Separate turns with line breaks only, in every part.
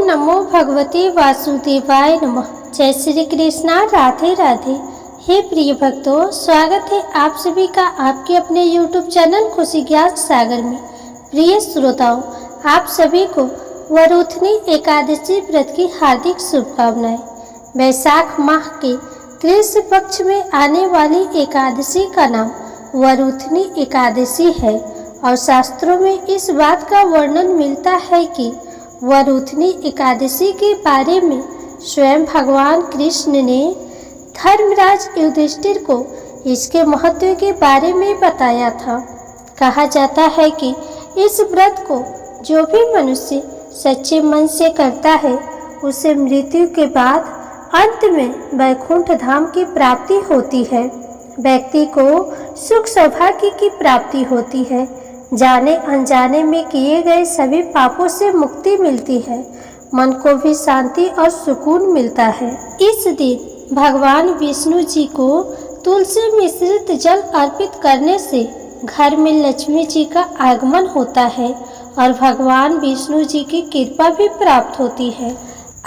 नमो भगवते वासुदेवाय नमः। जय श्री कृष्णा, राधे राधे। हे प्रिय भक्तों, स्वागत है आप सभी का आपके अपने YouTube चैनल खुशी ज्ञान सागर में। प्रिय श्रोताओं, आप सभी को वरुथनी एकादशी व्रत की हार्दिक शुभकामनाएं। वैशाख माह के कृष्ण पक्ष में आने वाली एकादशी का नाम वरुथनी एकादशी है और शास्त्रों में इस बात का वर्णन मिलता है कि वरुथनी एकादशी के बारे में स्वयं भगवान कृष्ण ने धर्मराज युधिष्ठिर को इसके महत्व के बारे में बताया था। कहा जाता है कि इस व्रत को जो भी मनुष्य सच्चे मन से करता है उसे मृत्यु के बाद अंत में वैकुंठ धाम की प्राप्ति होती है। व्यक्ति को सुख सौभाग्य की प्राप्ति होती है। जाने अनजाने में किए गए सभी पापों से मुक्ति मिलती है। मन को भी शांति और सुकून मिलता है। इस दिन भगवान विष्णु जी को तुलसी मिश्रित जल अर्पित करने से घर में लक्ष्मी जी का आगमन होता है और भगवान विष्णु जी की कृपा भी प्राप्त होती है।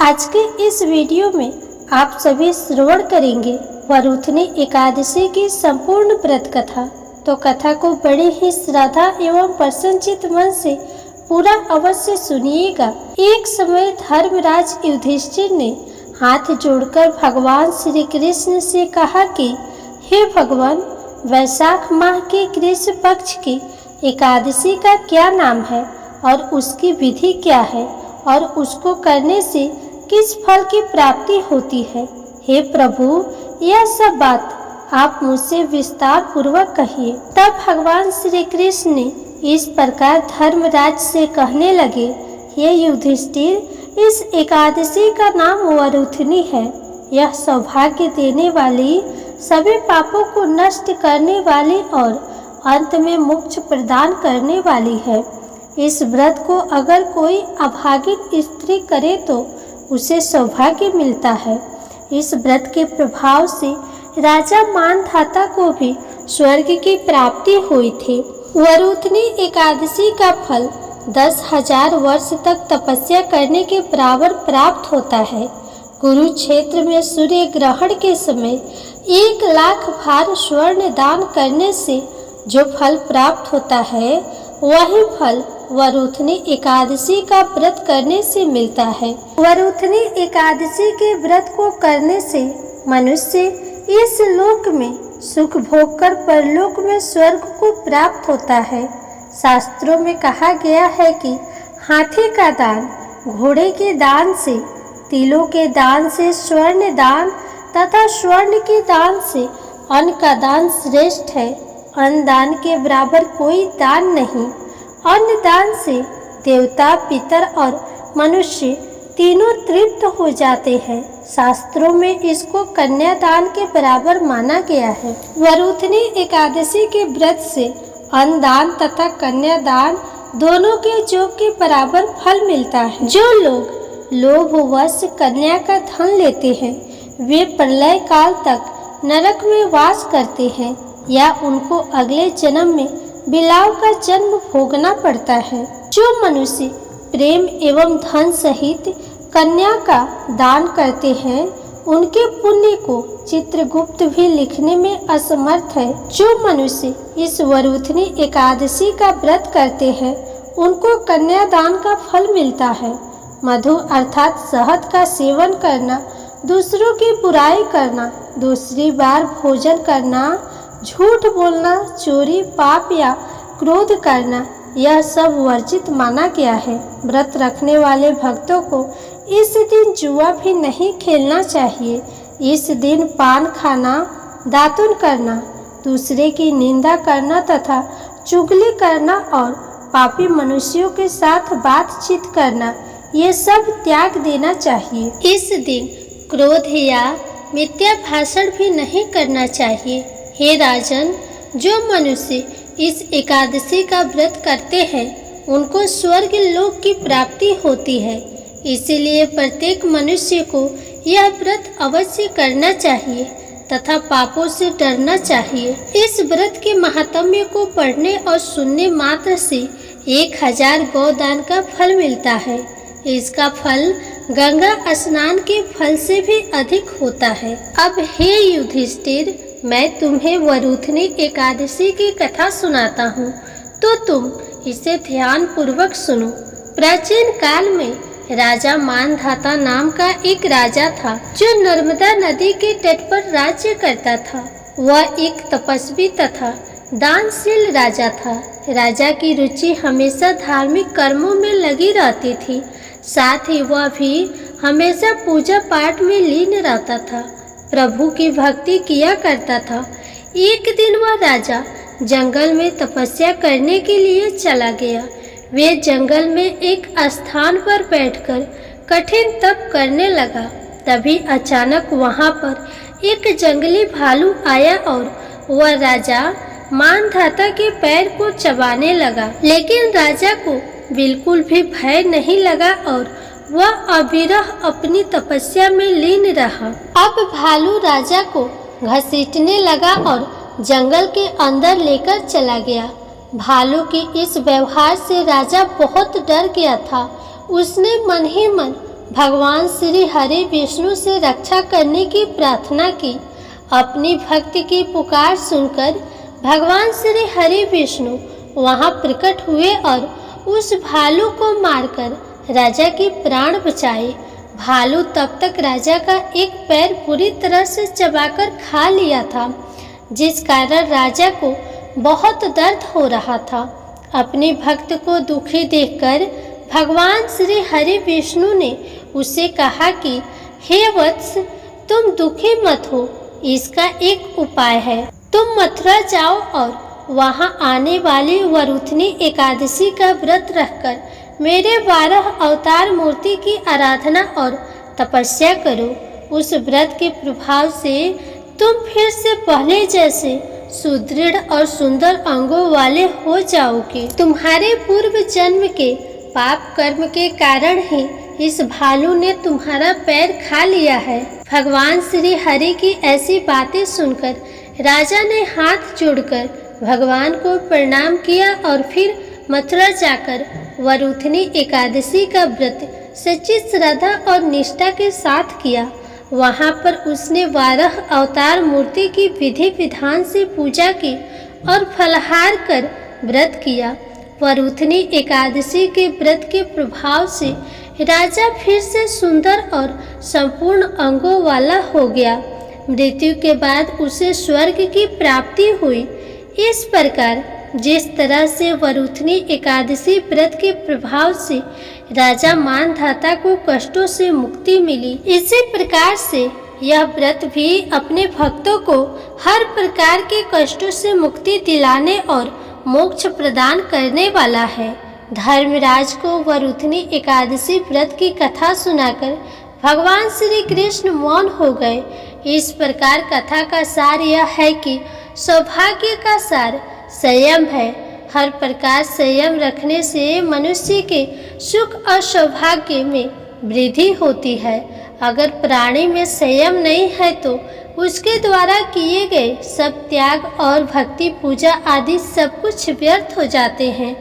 आज के इस वीडियो में आप सभी श्रवण करेंगे वरुथनी एकादशी की संपूर्ण व्रत कथा। तो कथा को बड़े ही श्रद्धा एवं प्रसन्नचित मन से पूरा अवश्य सुनिएगा। एक समय धर्मराज युधिष्ठिर ने हाथ जोड़कर भगवान श्री कृष्ण से कहा कि हे भगवान, वैशाख माह के कृष्ण पक्ष की एकादशी का क्या नाम है और उसकी विधि क्या है और उसको करने से किस फल की प्राप्ति होती है। हे प्रभु, यह सब बात आप मुझसे विस्तार पूर्वक कहिए। तब भगवान श्री कृष्ण ने इस प्रकार धर्मराज से कहने लगे, हे युधिष्ठिर, इस एकादशी का नाम वरुथनी है। यह सौभाग्य देने वाली, सभी पापों को नष्ट करने वाली और अंत में मोक्ष प्रदान करने वाली है। इस व्रत को अगर कोई अभागिन स्त्री करे तो उसे सौभाग्य मिलता है। इस व्रत के प्रभाव से राजा मानधाता को भी स्वर्ग की प्राप्ति हुई थी। वरुथनी एकादशी का फल 10,000 वर्ष तक तपस्या करने के बराबर प्राप्त होता है। कुरुक्षेत्र में सूर्य ग्रहण के समय 1,00,000 भार स्वर्ण दान करने से जो फल प्राप्त होता है, वही फल वरुथनी एकादशी का व्रत करने से मिलता है। वरुथनी एकादशी के व्रत को करने से मनुष्य इस लोक में सुख भोग कर परलोक में स्वर्ग को प्राप्त होता है। शास्त्रों में कहा गया है कि हाथी का दान, घोड़े के दान से, तिलों के दान से स्वर्ण दान तथा स्वर्ण के दान से अन्न का दान श्रेष्ठ है। अन्न दान के बराबर कोई दान नहीं। अन्न दान से देवता, पितर और मनुष्य तीनों तृप्त हो जाते हैं। शास्त्रों में इसको कन्यादान के बराबर माना गया है। वरुथनी एकादशी के व्रत से अन्न दान तथा कन्यादान दोनों के योग के बराबर फल मिलता है। जो लोग लोभवश कन्या का धन लेते हैं वे प्रलय काल तक नरक में वास करते हैं या उनको अगले जन्म में बिलाव का जन्म भोगना पड़ता है। जो मनुष्य प्रेम एवं धन सहित कन्या का दान करते हैं उनके पुण्य को चित्रगुप्त भी लिखने में असमर्थ है। जो मनुष्य इस वरुथनी एकादशी का व्रत करते हैं उनको कन्यादान का फल मिलता है। मधु अर्थात शहद का सेवन करना, दूसरों की बुराई करना, दूसरी बार भोजन करना, झूठ बोलना, चोरी, पाप या क्रोध करना, यह सब वर्जित माना गया है। व्रत रखने वाले भक्तों को इस दिन जुआ भी नहीं खेलना चाहिए। इस दिन पान खाना, दातुन करना, दूसरे की निंदा करना तथा चुगली करना और पापी मनुष्यों के साथ बातचीत करना, ये सब त्याग देना चाहिए। इस दिन क्रोध या मिथ्या भाषण भी नहीं करना चाहिए। हे राजन, जो मनुष्य इस एकादशी का व्रत करते हैं उनको स्वर्ग लोक की प्राप्ति होती है। इसीलिए प्रत्येक मनुष्य को यह व्रत अवश्य करना चाहिए तथा पापों से डरना चाहिए। इस व्रत के महात्म्य को पढ़ने और सुनने मात्र से 1,000 गौदान का फल मिलता है। इसका फल गंगा स्नान के फल से भी अधिक होता है। अब हे युधिष्ठिर, मैं तुम्हें वरुथनी एकादशी की कथा सुनाता हूँ, तो तुम इसे ध्यान पूर्वक सुनो। प्राचीन काल में राजा मानधाता नाम का एक राजा था, जो नर्मदा नदी के तट पर राज्य करता था। वह एक तपस्वी तथा दानशील राजा था। राजा की रुचि हमेशा धार्मिक कर्मों में लगी रहती थी, साथ ही वह भी हमेशा पूजा पाठ में लीन रहता था, प्रभु की भक्ति किया करता था। एक दिन वह राजा जंगल में तपस्या करने के लिए चला गया। वे जंगल में एक स्थान पर बैठकर कठिन तप करने लगा। तभी अचानक वहां पर एक जंगली भालू आया और वह राजा मानधाता के पैर को चबाने लगा। लेकिन राजा को बिल्कुल भी भय नहीं लगा और वह अविरह अपनी तपस्या में लीन रहा। अब भालू राजा को घसीटने लगा और जंगल के अंदर लेकर चला गया। भालू के इस व्यवहार से राजा बहुत डर गया था। उसने मन ही मन भगवान श्री हरि विष्णु से रक्षा करने की प्रार्थना की। अपनी भक्ति की पुकार सुनकर भगवान श्री हरि विष्णु वहां प्रकट हुए और उस भालू को मारकर राजा के प्राण बचाए। भालू तब तक राजा का एक पैर पूरी तरह से चबाकर खा लिया था, जिस कारण राजा को बहुत दर्द हो रहा था। अपने भक्त को दुखी देखकर भगवान श्री हरि विष्णु ने उसे कहा कि हे वत्स, तुम दुखी मत हो, इसका एक उपाय है। तुम मथुरा जाओ और वहां आने वाली वरुथनी एकादशी का व्रत रखकर मेरे 12 अवतार मूर्ति की आराधना और तपस्या करो। उस व्रत के प्रभाव से तुम फिर से पहले जैसे सुदृढ़ और सुंदर अंगों वाले हो जाओगे। तुम्हारे पूर्व जन्म के पाप कर्म के कारण ही इस भालू ने तुम्हारा पैर खा लिया है। भगवान श्री हरि की ऐसी बातें सुनकर राजा ने हाथ जोड़कर भगवान को प्रणाम किया और फिर मथुरा जाकर वरुथनी एकादशी का व्रत सच्ची श्रद्धा और निष्ठा के साथ किया। वहां पर उसने 12 अवतार मूर्ति की विधि विधान से पूजा की और फलाहार कर व्रत किया। वरुथनी एकादशी के व्रत के प्रभाव से राजा फिर से सुंदर और संपूर्ण अंगों वाला हो गया। मृत्यु के बाद उसे स्वर्ग की प्राप्ति हुई। इस प्रकार जिस तरह से वरुथनी एकादशी व्रत के प्रभाव से राजा मानधाता को कष्टों से मुक्ति मिली, इसी प्रकार से यह व्रत भी अपने भक्तों को हर प्रकार के कष्टों से मुक्ति दिलाने और मोक्ष प्रदान करने वाला है। धर्मराज को वरुथनी एकादशी व्रत की कथा सुनाकर भगवान श्री कृष्ण मौन हो गए। इस प्रकार कथा का सार यह है कि सौभाग्य का सार संयम है। हर प्रकार संयम रखने से मनुष्य के सुख और सौभाग्य में वृद्धि होती है। अगर प्राणी में संयम नहीं है तो उसके द्वारा किए गए सब त्याग और भक्ति पूजा आदि सब कुछ व्यर्थ हो जाते हैं।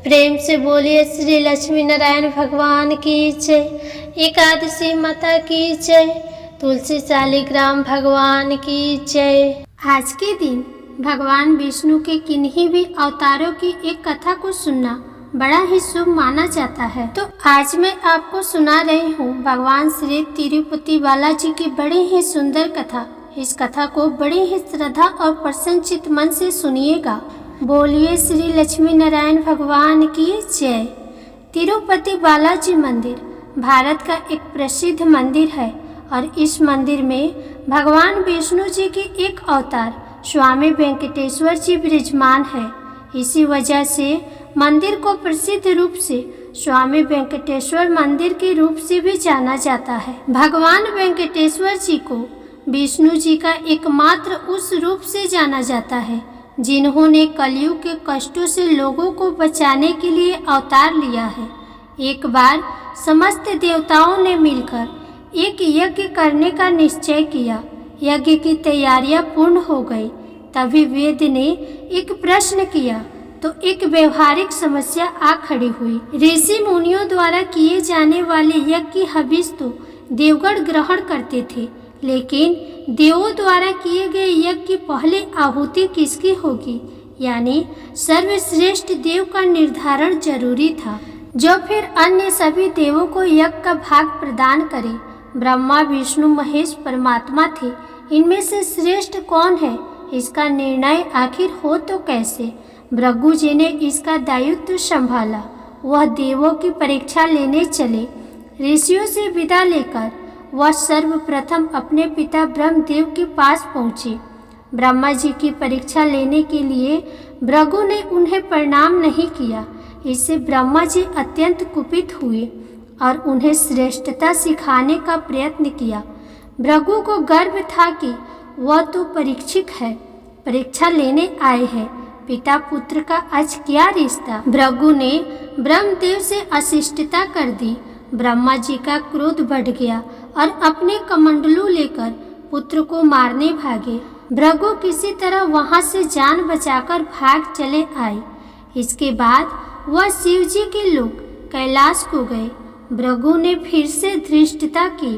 प्रेम से बोलिए श्री लक्ष्मी नारायण भगवान की जय, एकादशी माता की जय, तुलसी शालिग्राम भगवान की जय। आज के दिन भगवान विष्णु के किन्हीं भी अवतारों की एक कथा को सुनना बड़ा ही शुभ माना जाता है। तो आज मैं आपको सुना रही हूँ भगवान श्री तिरुपति बालाजी की बड़ी ही सुंदर कथा। इस कथा को बड़ी ही श्रद्धा और प्रसन्नचित मन से सुनिएगा। बोलिए श्री लक्ष्मी नारायण भगवान की जय। तिरुपति बालाजी मंदिर भारत का एक प्रसिद्ध मंदिर है और इस मंदिर में भगवान विष्णु जी के एक अवतार स्वामी वेंकटेश्वर जी विराजमान है। इसी वजह से मंदिर को प्रसिद्ध रूप से स्वामी वेंकटेश्वर मंदिर के रूप से भी जाना जाता है। भगवान वेंकटेश्वर जी को विष्णु जी का एकमात्र उस रूप से जाना जाता है जिन्होंने कलयुग के कष्टों से लोगों को बचाने के लिए अवतार लिया है। एक बार समस्त देवताओं ने मिलकर एक यज्ञ करने का निश्चय किया। यज्ञ की तैयारियां पूर्ण हो गई। तभी वेद ने एक प्रश्न किया, तो एक व्यवहारिक समस्या आ खड़ी हुई। ऋषि मुनियों द्वारा किए जाने वाले यज्ञ की हविष्य तो देवगण ग्रहण करते थे, लेकिन देवों द्वारा किए गए यज्ञ की पहले आहुति किसकी होगी, यानी सर्वश्रेष्ठ देव का निर्धारण जरूरी था, जो फिर अन्य सभी देवों को यज्ञ का भाग प्रदान करे। ब्रह्मा, विष्णु, महेश परमात्मा थे। इनमें से श्रेष्ठ कौन है, इसका निर्णय आखिर हो तो कैसे। भृगु जी ने इसका दायित्व संभाला। वह देवों की परीक्षा लेने चले। ऋषियों से विदा लेकर वह सर्वप्रथम अपने पिता ब्रह्मदेव के पास पहुँचे। ब्रह्मा जी की परीक्षा लेने के लिए भृगु ने उन्हें प्रणाम नहीं किया। इससे ब्रह्मा जी अत्यंत कुपित हुए और उन्हें श्रेष्ठता सिखाने का प्रयत्न किया। भृगु को गर्व था कि वह तो परीक्षक है, परीक्षा लेने आए हैं, पिता पुत्र का आज क्या रिश्ता। भृगु ने ब्रह्मदेव से अशिष्टता कर दी। ब्रह्मा जी का क्रोध बढ़ गया और अपने कमंडलू लेकर पुत्र को मारने भागे। भृगु किसी तरह वहां से जान बचाकर भाग चले आए। इसके बाद वह शिव जी के लोक कैलाश को गए। भृगु ने फिर से धृष्टता की,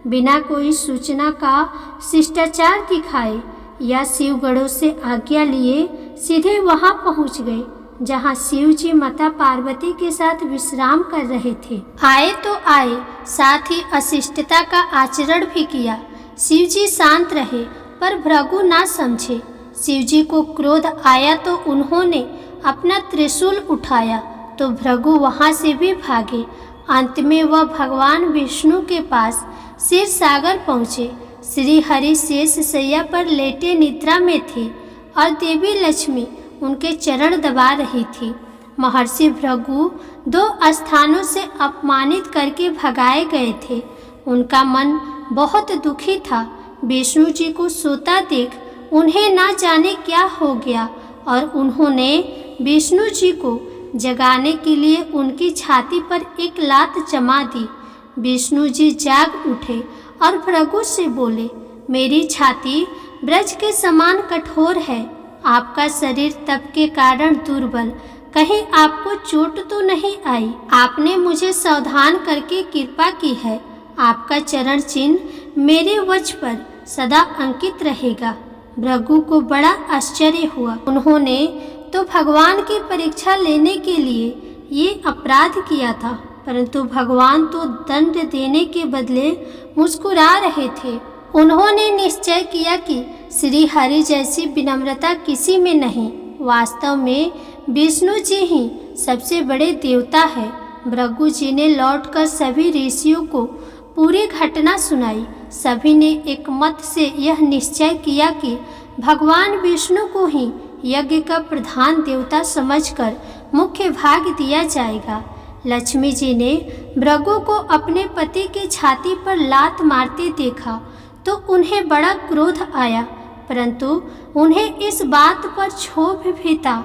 बिना कोई सूचना का शिष्टाचार दिखाए या शिवगणों से आज्ञा लिए सीधे वहां पहुंच गए जहां शिव जी माता पार्वती के साथ विश्राम कर रहे थे। आए तो आए, साथ ही अशिष्टता का आचरण भी किया। शिव जी शांत रहे, पर भृगु ना समझे। शिव जी को क्रोध आया तो उन्होंने अपना त्रिशूल उठाया, तो भृगु वहां से भी भागे। अंत में वह भगवान विष्णु के पास क्षीर सागर पहुँचे। श्री हरि शेष शैया पर लेटे निद्रा में थे और देवी लक्ष्मी उनके चरण दबा रही थी। महर्षि भृगु 2 स्थानों से अपमानित करके भगाए गए थे। उनका मन बहुत दुखी था। विष्णु जी को सोता देख उन्हें ना जाने क्या हो गया और उन्होंने विष्णु जी को जगाने के लिए उनकी छाती पर एक लात जमा दी। विष्णु जी जाग उठे और भृगु से बोले, मेरी छाती ब्रज के समान कठोर है, आपका शरीर तप के कारण दुर्बल, कहीं आपको चोट तो नहीं आई। आपने मुझे सावधान करके कृपा की है। आपका चरण चिन्ह मेरे वक्ष पर सदा अंकित रहेगा। भृगु को बड़ा आश्चर्य हुआ। उन्होंने तो भगवान की परीक्षा लेने के लिए ये अपराध किया था, परंतु भगवान तो दंड देने के बदले मुस्कुरा रहे थे। उन्होंने निश्चय किया कि श्री हरि जैसी विनम्रता किसी में नहीं। वास्तव में विष्णु जी ही सबसे बड़े देवता है। भृगु जी ने लौटकर सभी ऋषियों को पूरी घटना सुनाई। सभी ने एक मत से यह निश्चय किया कि भगवान विष्णु को ही यज्ञ का प्रधान देवता समझकर मुख्य भाग दिया जाएगा। लक्ष्मी जी ने भृगु को अपने पति की छाती पर लात मारते देखा तो उन्हें बड़ा क्रोध आया, परंतु उन्हें इस बात पर क्षोभ भी था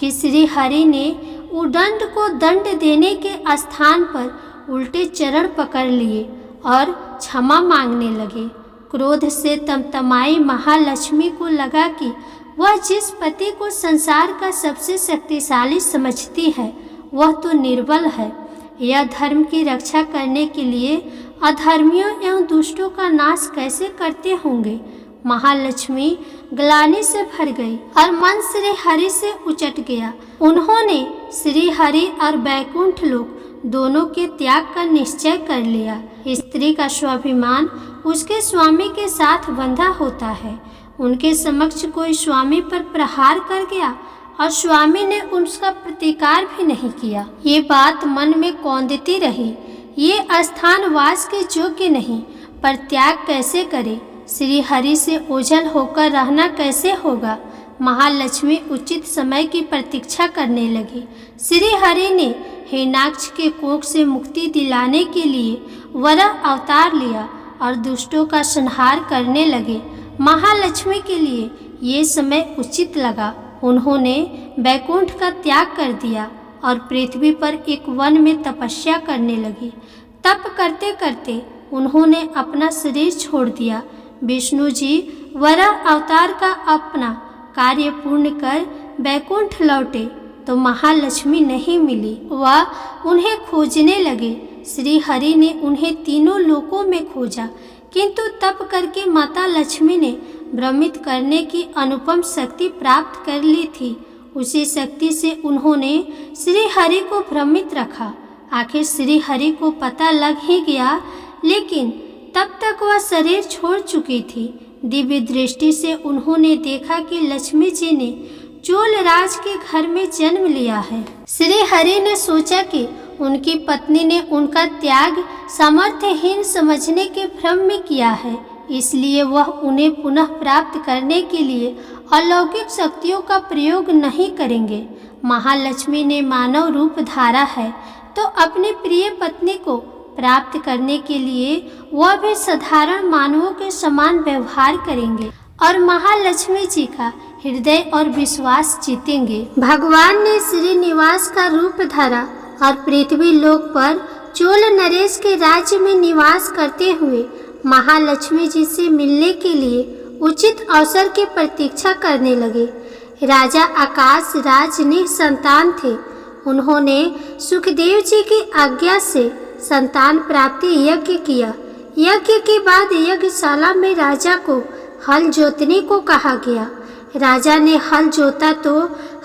कि श्री हरि ने उदंड को दंड देने के स्थान पर उल्टे चरण पकड़ लिए और क्षमा मांगने लगे। क्रोध से तमतमाई महालक्ष्मी को लगा कि वह जिस पति को संसार का सबसे शक्तिशाली समझती है वह तो निर्बल है। यह धर्म की रक्षा करने के लिए अधर्मियों एवं दुष्टों का नाश कैसे करते होंगे। महालक्ष्मी ग्लानि से भर गई और मन श्री हरि से उचट गया। उन्होंने श्री हरि और बैकुंठ लोक दोनों के त्याग का निश्चय कर लिया। स्त्री का स्वाभिमान उसके स्वामी के साथ बंधा होता है। उनके समक्ष कोई स्वामी पर प्रहार कर गया और स्वामी ने उसका प्रतिकार भी नहीं किया। ये बात मन में कौंधती रही। ये स्थान वास के योग्य नहीं, पर त्याग कैसे करे। श्री हरि से ओझल होकर रहना कैसे होगा। महालक्ष्मी उचित समय की प्रतीक्षा करने लगी। श्री हरि ने हिरण्याक्ष के कोख से मुक्ति दिलाने के लिए वराह अवतार लिया और दुष्टों का संहार करने लगे। महालक्ष्मी के लिए ये समय उचित लगा। उन्होंने बैकुंठ का त्याग कर दिया और पृथ्वी पर एक वन में तपस्या करने लगी। तप करते करते उन्होंने अपना शरीर छोड़ दिया। विष्णु जी वराह अवतार का अपना कार्य पूर्ण कर बैकुंठ लौटे। तो महालक्ष्मी नहीं मिली। वह उन्हें खोजने लगे। श्री हरि ने उन्हें तीनों लोकों में खोजा, किंतु तप करके माता लक्ष्मी ने भ्रमित करने की अनुपम शक्ति प्राप्त कर ली थी। उसी शक्ति से उन्होंने श्री हरि को भ्रमित रखा। आखिर श्री हरि को पता लग ही गया, लेकिन तब तक वह शरीर छोड़ चुकी थी। दिव्य दृष्टि से उन्होंने देखा कि लक्ष्मी जी ने चोल राज के घर में जन्म लिया है। श्री हरि ने सोचा कि उनकी पत्नी ने उनका त्याग सामर्थ्यहीन समझने के भ्रम में किया है, इसलिए वह उन्हें पुनः प्राप्त करने के लिए अलौकिक शक्तियों का प्रयोग नहीं करेंगे। महालक्ष्मी ने मानव रूप धारा है, तो अपनी प्रिय पत्नी को प्राप्त करने के लिए वह भी साधारण मानवों के समान व्यवहार करेंगे और महालक्ष्मी जी का हृदय और विश्वास जीतेंगे। भगवान ने श्रीनिवास का रूप धरा और पृथ्वी लोक पर चोल नरेश के राज्य में निवास करते हुए महालक्ष्मी जी से मिलने के लिए उचित अवसर की प्रतीक्षा करने लगे। राजा आकाश राज निसंतान थे। उन्होंने सुखदेव जी की आज्ञा से संतान प्राप्ति यज्ञ किया। यज्ञ के बाद यज्ञशाला में राजा को हल जोतने को कहा गया। राजा ने हल जोता तो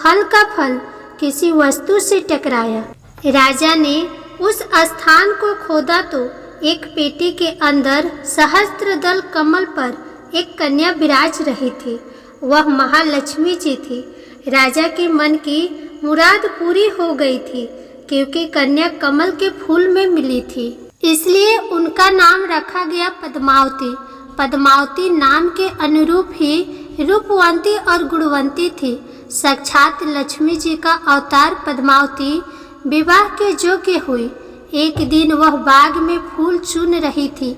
हल का फल किसी वस्तु से टकराया। राजा ने उस स्थान को खोदा तो एक पेटी के अंदर सहस्त्रदल कमल पर एक कन्या विराज रही थी। वह महालक्ष्मी जी थी। राजा के मन की मुराद पूरी हो गई थी, क्योंकि कन्या कमल के फूल में मिली थी, इसलिए उनका नाम रखा गया पद्मावती। पद्मावती नाम के अनुरूप ही रूपवंती और गुणवंती थी। साक्षात लक्ष्मी जी का अवतार पद्मावती विवाह के योग्य हुई। एक दिन वह बाग में फूल चुन रही थी।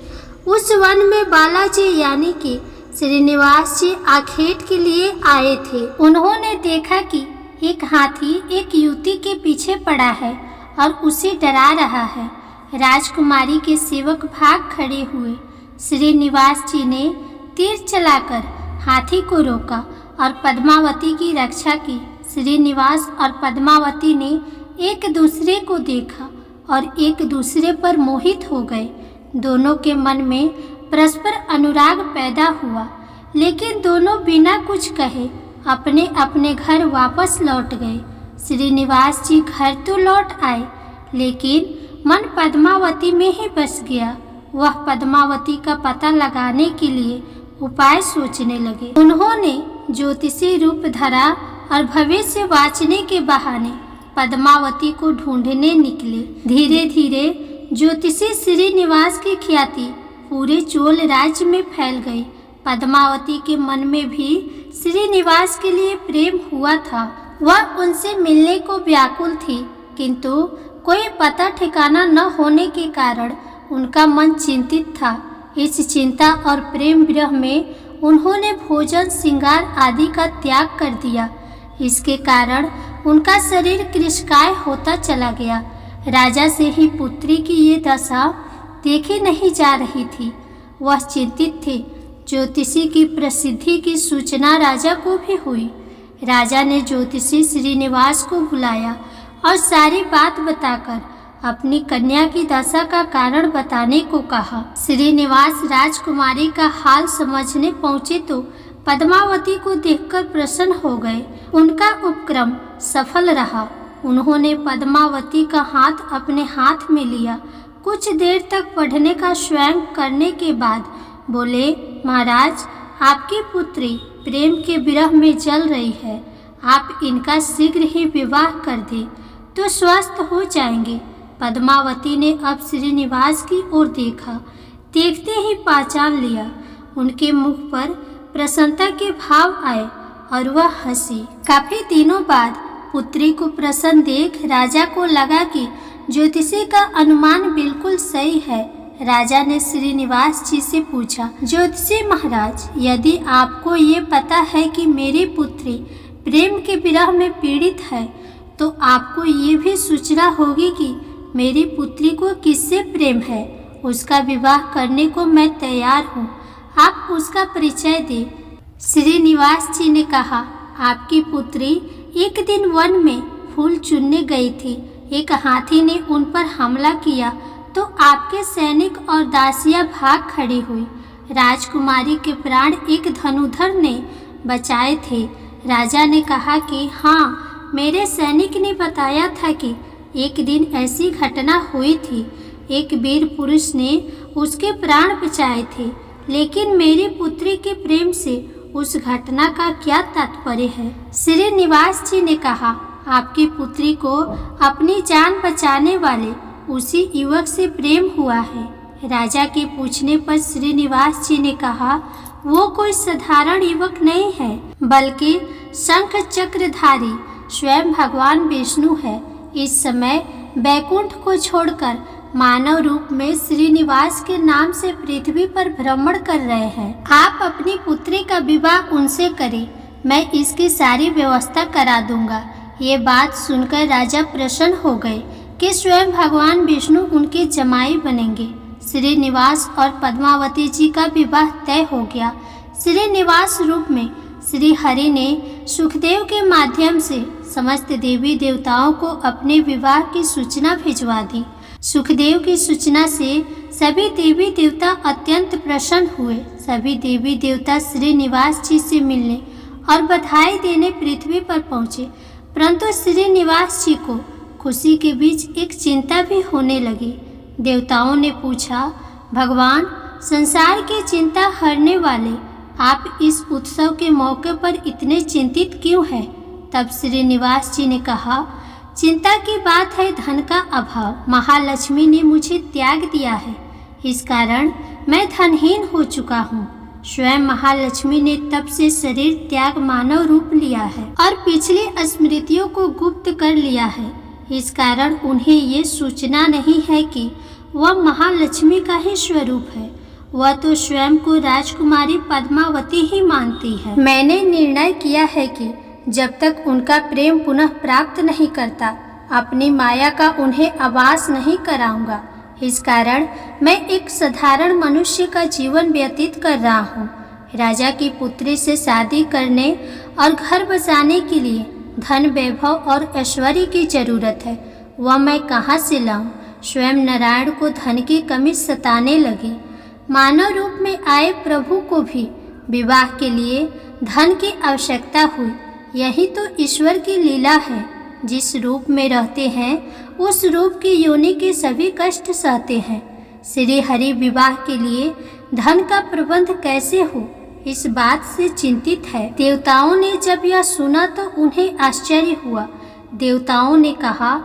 उस वन में बालाजी यानी कि श्रीनिवास जी आखेट के लिए आए थे। उन्होंने देखा कि एक हाथी एक युवती के पीछे पड़ा है और उसे डरा रहा है। राजकुमारी के सेवक भाग खड़े हुए। श्रीनिवास जी ने तीर चलाकर हाथी को रोका और पद्मावती की रक्षा की। श्रीनिवास और पद्मावती ने एक दूसरे को देखा और एक दूसरे पर मोहित हो गए। दोनों के मन में परस्पर अनुराग पैदा हुआ, लेकिन दोनों बिना कुछ कहे अपने अपने घर वापस लौट गए। श्रीनिवास जी घर तो लौट आए, लेकिन मन पद्मावती में ही बस गया। वह पद्मावती का पता लगाने के लिए उपाय सोचने लगे। उन्होंने ज्योतिषी रूप धरा और भविष्य वाचने के बहाने पद्मावती को ढूंढने निकले। धीरे धीरे ज्योतिषी श्रीनिवास की ख्याति पूरे चोल राज्य में फैल गई। पद्मावती के मन में भी श्रीनिवास के लिए प्रेम हुआ था। वह उनसे मिलने को व्याकुल थी, किंतु कोई पता ठिकाना न होने के कारण उनका मन चिंतित था। इस चिंता और प्रेम विरह में उन्होंने भोजन श्रृंगार आदि का त्याग कर दिया। इसके कारण उनका शरीर कृशकाय होता चला गया। राजा से ही पुत्री की ये दशा देखी नहीं जा रही थी। वह चिंतित थे। ज्योतिषी की प्रसिद्धि की सूचना राजा को भी हुई। राजा ने ज्योतिषी श्रीनिवास को बुलाया और सारी बात बताकर अपनी कन्या की दशा का कारण बताने को कहा। श्रीनिवास राजकुमारी का हाल समझने पहुँचे तो पद्मावती को देखकर प्रसन्न हो गए। उनका उपक्रम सफल रहा। उन्होंने पद्मावती का हाथ अपने हाथ में लिया। कुछ देर तक पढ़ने का स्वयं करने के बाद बोले, महाराज, आपकी पुत्री प्रेम के विरह में जल रही है। आप इनका शीघ्र ही विवाह कर दें तो स्वस्थ हो जाएंगे। पद्मावती ने अब श्रीनिवास की ओर देखा। देखते ही पहचान लिया। उनके मुख पर प्रसन्नता के भाव आए और वह हंसी। काफी दिनों बाद पुत्री को प्रसन्न देख राजा को लगा कि ज्योतिषी का अनुमान बिल्कुल सही है। राजा ने श्रीनिवास जी से पूछा, ज्योतिषी महाराज, यदि आपको ये पता है कि मेरी पुत्री प्रेम के विरह में पीड़ित है, तो आपको ये भी सूचना होगी कि मेरी पुत्री को किससे प्रेम है। उसका विवाह करने को मैं तैयार हूँ। आप उसका परिचय दें। श्रीनिवास जी ने कहा, आपकी पुत्री एक दिन वन में फूल चुनने गई थी, एक हाथी ने उन पर हमला किया तो आपके सैनिक और दासियां भाग खड़ी हुई। राजकुमारी के प्राण एक धनुधर ने बचाए थे। राजा ने कहा कि हाँ, मेरे सैनिक ने बताया था कि एक दिन ऐसी घटना हुई थी। एक वीर पुरुष ने उसके प्राण बचाए थे, लेकिन मेरी पुत्री के प्रेम से उस घटना का क्या तात्पर्य है? श्रीनिवास जी ने कहा, आपकी पुत्री को अपनी जान बचाने वाले उसी युवक से प्रेम हुआ है। राजा के पूछने पर श्रीनिवास जी ने कहा, वो कोई साधारण युवक नहीं है, बल्कि शंख चक्रधारी स्वयं भगवान विष्णु है। इस समय बैकुंठ को छोड़कर मानव रूप में श्रीनिवास के नाम से पृथ्वी पर भ्रमण कर रहे हैं। आप अपनी पुत्री का विवाह उनसे करें, मैं इसकी सारी व्यवस्था करा दूंगा। ये बात सुनकर राजा प्रसन्न हो गए कि स्वयं भगवान विष्णु उनके जमाई बनेंगे। श्रीनिवास और पद्मावती जी का विवाह तय हो गया। श्रीनिवास रूप में श्री हरि ने सुखदेव के माध्यम से समस्त देवी देवताओं को अपने विवाह की सूचना भिजवा दी। सुखदेव की सूचना से सभी देवी देवता अत्यंत प्रसन्न हुए। सभी देवी देवता श्रीनिवास जी से मिलने और बधाई देने पृथ्वी पर पहुँचे, परंतु श्रीनिवास जी को खुशी के बीच एक चिंता भी होने लगी। देवताओं ने पूछा, भगवान, संसार की चिंता हरने वाले आप इस उत्सव के मौके पर इतने चिंतित क्यों हैं? तब श्रीनिवास जी ने कहा, चिंता की बात है धन का अभाव। महालक्ष्मी ने मुझे त्याग दिया है, इस कारण मैं धनहीन हो चुका हूँ। स्वयं महालक्ष्मी ने तब से शरीर त्याग मानव रूप लिया है और पिछली स्मृतियों को गुप्त कर लिया है। इस कारण उन्हें ये सूचना नहीं है कि वह महालक्ष्मी का ही स्वरूप है। वह तो स्वयं को राजकुमारी पद्मावती ही मानती है। मैंने निर्णय किया है कि जब तक उनका प्रेम पुनः प्राप्त नहीं करता, अपनी माया का उन्हें आभास नहीं कराऊंगा। इस कारण मैं एक साधारण मनुष्य का जीवन व्यतीत कर रहा हूँ। राजा की पुत्री से शादी करने और घर बसाने के लिए धन, वैभव और ऐश्वर्य की जरूरत है। वह मैं कहाँ से लाऊं? स्वयं नारायण को धन की कमी सताने लगी। मानव रूप में आए प्रभु को भी विवाह के लिए धन की आवश्यकता हुई। यही तो ईश्वर की लीला है। जिस रूप में रहते हैं उस रूप की योनि के सभी कष्ट सहते हैं। श्री हरि विवाह के लिए धन का प्रबंध कैसे हो, इस बात से चिंतित है। देवताओं ने जब यह सुना तो उन्हें आश्चर्य हुआ। देवताओं ने कहा,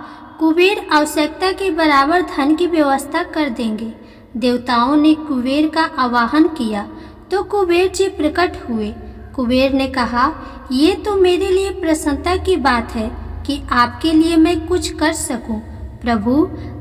कुबेर आवश्यकता के बराबर धन की व्यवस्था कर देंगे। देवताओं ने कुबेर का आवाहन किया तो कुबेर जी प्रकट हुए। कुबेर ने कहा, ये तो मेरे लिए प्रसन्नता की बात है कि आपके लिए मैं कुछ कर सकूं। प्रभु,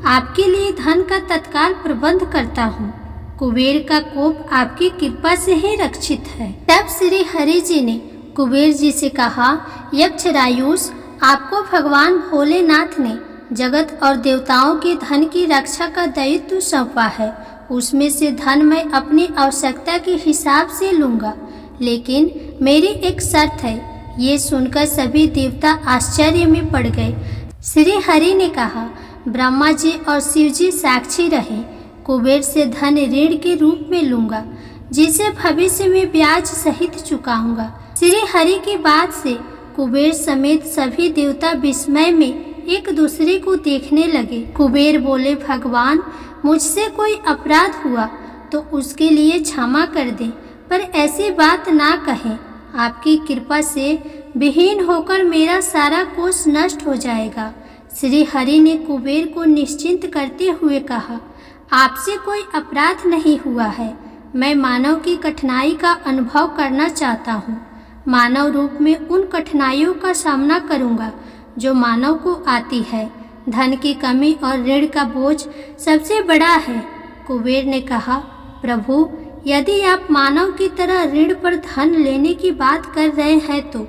आपके लिए धन का तत्काल प्रबंध करता हूँ। कुबेर का कोप आपकी कृपा से ही रक्षित है। तब श्री हरि जी ने कुबेर जी से कहा, यक्षरायुष, आपको भगवान भोलेनाथ ने जगत और देवताओं के धन की रक्षा का दायित्व सौंपा है। उसमें से धन मैं अपनी आवश्यकता के हिसाब से लूँगा, लेकिन मेरी एक शर्त है। ये सुनकर सभी देवता आश्चर्य में पड़ गए। श्री हरि ने कहा, ब्रह्मा जी और शिव जी साक्षी रहे। कुबेर से धन ऋण के रूप में लूँगा, जिसे भविष्य में ब्याज सहित चुकाऊंगा। श्री हरि की बात से कुबेर समेत सभी देवता विस्मय में एक दूसरे को देखने लगे। कुबेर बोले, भगवान, मुझसे कोई अपराध हुआ तो उसके लिए क्षमा कर दें, पर ऐसी बात ना कहें। आपकी कृपा से विहीन होकर मेरा सारा कोष नष्ट हो जाएगा। श्री हरि ने कुबेर को निश्चिंत करते हुए कहा, आपसे कोई अपराध नहीं हुआ है। मैं मानव की कठिनाई का अनुभव करना चाहता हूँ। मानव रूप में उन कठिनाइयों का सामना करूँगा जो मानव को आती है। धन की कमी और ऋण का बोझ सबसे बड़ा है। कुबेर ने कहा, प्रभु, यदि आप मानव की तरह ऋण पर धन लेने की बात कर रहे हैं तो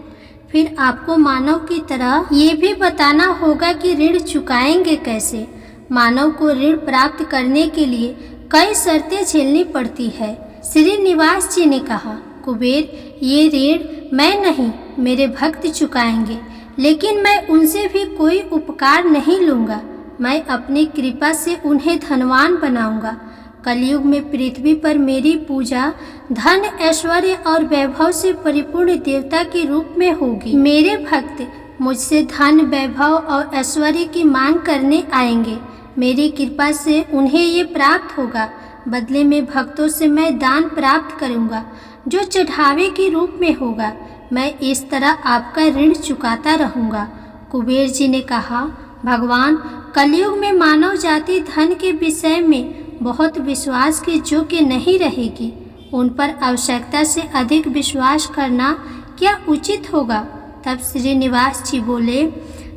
फिर आपको मानव की तरह ये भी बताना होगा कि ऋण चुकाएंगे कैसे। मानव को ऋण प्राप्त करने के लिए कई शर्तें झेलनी पड़ती है। श्रीनिवास जी ने कहा, कुबेर, ये ऋण मैं नहीं, मेरे भक्त चुकाएंगे, लेकिन मैं उनसे भी कोई उपकार नहीं लूँगा। मैं अपनी कृपा से उन्हें धनवान बनाऊंगा। कलयुग में पृथ्वी पर मेरी पूजा धन, ऐश्वर्य और वैभव से परिपूर्ण देवता के रूप में होगी। मेरे भक्त मुझसे धन, वैभव और ऐश्वर्य की मांग करने आएंगे। मेरी कृपा से उन्हें ये प्राप्त होगा। बदले में भक्तों से मैं दान प्राप्त करूंगा, जो चढ़ावे के रूप में होगा। मैं इस तरह आपका ऋण चुकाता रहूंगा। कुबेर जी ने कहा, भगवान, कलयुग में मानव जाति धन के विषय में बहुत विश्वास के योग्य नहीं रहेगी। उन पर आवश्यकता से अधिक विश्वास करना क्या उचित होगा? तब श्रीनिवास जी बोले,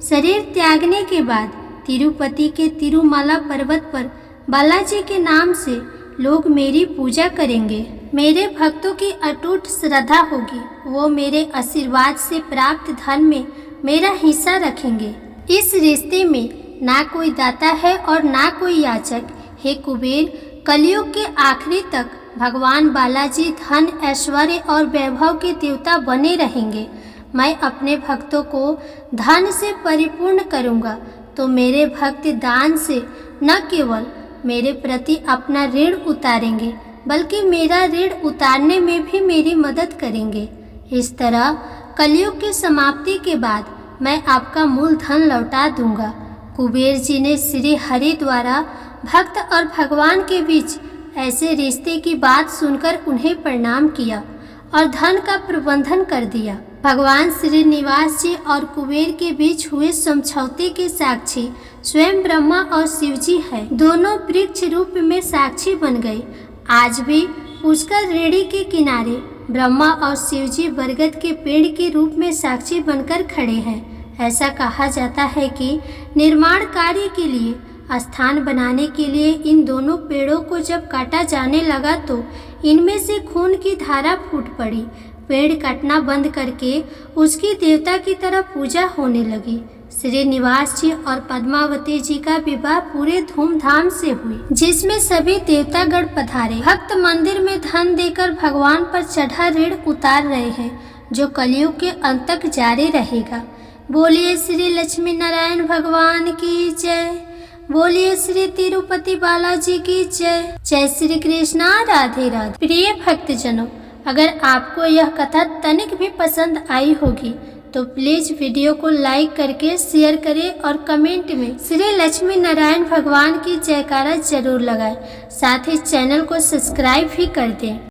शरीर त्यागने के बाद तिरुपति के तिरुमाला पर्वत पर बालाजी के नाम से लोग मेरी पूजा करेंगे। मेरे भक्तों की अटूट श्रद्धा होगी। वो मेरे आशीर्वाद से प्राप्त धन में मेरा हिस्सा रखेंगे। इस रिश्ते में ना कोई दाता है और ना कोई याचक। हे कुबेर, कलयुग के आखिरी तक भगवान बालाजी धन, ऐश्वर्य और वैभव के देवता बने रहेंगे। मैं अपने भक्तों को धन से परिपूर्ण करूंगा, तो मेरे भक्त दान से न केवल मेरे प्रति अपना ऋण उतारेंगे, बल्कि मेरा ऋण उतारने में भी मेरी मदद करेंगे। इस तरह कलयुग की समाप्ति के बाद मैं आपका मूल धन लौटा दूंगा। कुबेर जी ने श्री हरि द्वारा भक्त और भगवान के बीच ऐसे रिश्ते की बात सुनकर उन्हें प्रणाम किया और धन का प्रबंधन कर दिया। भगवान श्रीनिवास जी और कुबेर के बीच हुए समझौते के साक्षी स्वयं ब्रह्मा और शिव जी है। दोनों वृक्ष रूप में साक्षी बन गए। आज भी पुष्कर रेड़ी के किनारे ब्रह्मा और शिव जी बरगद के पेड़ के रूप में साक्षी बनकर खड़े हैं। ऐसा कहा जाता है कि निर्माण कार्य के लिए स्थान बनाने के लिए इन दोनों पेड़ों को जब काटा जाने लगा तो इनमें से खून की धारा फूट पड़ी। पेड़ काटना बंद करके उसकी देवता की तरह पूजा होने लगी। श्रीनिवास जी और पद्मावती जी का विवाह पूरे धूमधाम से हुई, जिसमें सभी देवतागण पधारे। भक्त मंदिर में धन देकर भगवान पर चढ़ा ऋण उतार रहे हैं, जो कलयुग के अंत तक जारी रहेगा। बोलिए श्री लक्ष्मी नारायण भगवान की जय। बोलिए श्री तिरुपति बालाजी की जय। जय श्री कृष्णा, राधे राधे। प्रिय भक्तजनों, अगर आपको यह कथा तनिक भी पसंद आई होगी तो प्लीज वीडियो को लाइक करके शेयर करें और कमेंट में श्री लक्ष्मी नारायण भगवान की जयकारा जरूर लगाएं। साथ ही चैनल को सब्सक्राइब भी कर दें।